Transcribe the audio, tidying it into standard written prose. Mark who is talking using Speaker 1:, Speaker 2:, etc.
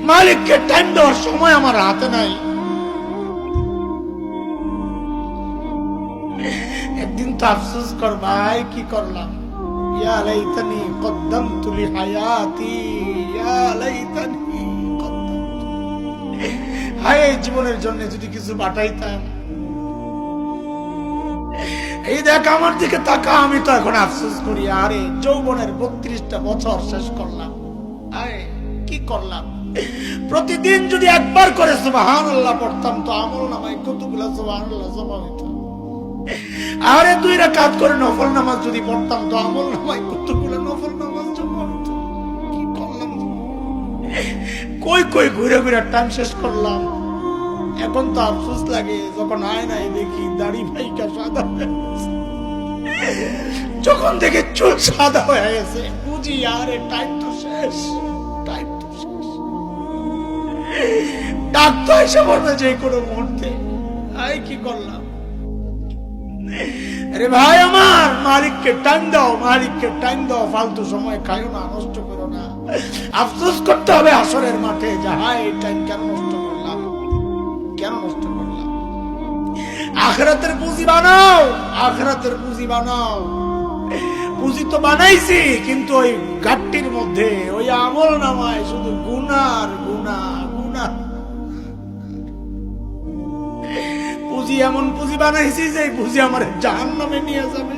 Speaker 1: মালিককে টাইম দেওয়ার সময় আমার হাতে নাই। একদিন তো আফসোস কর ভাই, কি করলাম, ইয়া লাইতানি কদ্দামতু লিহায়াতি, ইয়া লাইতানি কদ্দামতু, হায় জীবনের জন্য যদি কিছু পাঠাইতাম। এই দেখ আমার দিকে তাকা, আমি তো এখন আফসোস করি, আরে যৌবনের 32টা বছর শেষ করলাম, আরে কি করলাম। প্রতিদিন যদি একবার করে সুবহানাল্লাহ পড়তাম তো আমল নামায় কতগুলো সুবহানাল্লাহ জমা হইতো। আরে 2 রাকাত করে নফল নামাজ যদি পড়তাম তো আমল নামায় কতগুলো নফল নামাজ জমা হইতো। কি করলাম, কই কই ঘুরে ঘুরে টাইম শেষ করলাম। এখন তো আফসোস লাগে যখন আয়নায় দেখি দাড়ি ভাইকা সাদা হয়ে গেছে। যখন থেকে চুল সাদা হয়ে গেছে বুঝি আরে টাইম তো শেষ, টাইম তো শেষ। ডাক্তার এসে বলবে যে কোনো মুহূর্তে, আই কি করলাম। আরে ভাই আমার, মালিককে টাইম দাও, মালিককে টাইম দাও, ফালতু সময় খাইও না, নষ্ট করো না। আফসোস করতে হবে হাসরের মাঠে যে হায় এই টাইম কেন নষ্ট করলাম, কেন নষ্ট করলাম। আখিরাতের পুঁজি বানাও, আখিরাতের পুঁজি বানাও। পুঁজি তো বানাইছি, কিন্তু ওই ঘাটতির মধ্যে ওই আমল নামায় শুধু গুনার গুনাহ, গুনাহ। পুঁজি এমন পুঁজি বানাইছি যে পুঁজি আমার জাহান্নামে নিয়ে যাবে।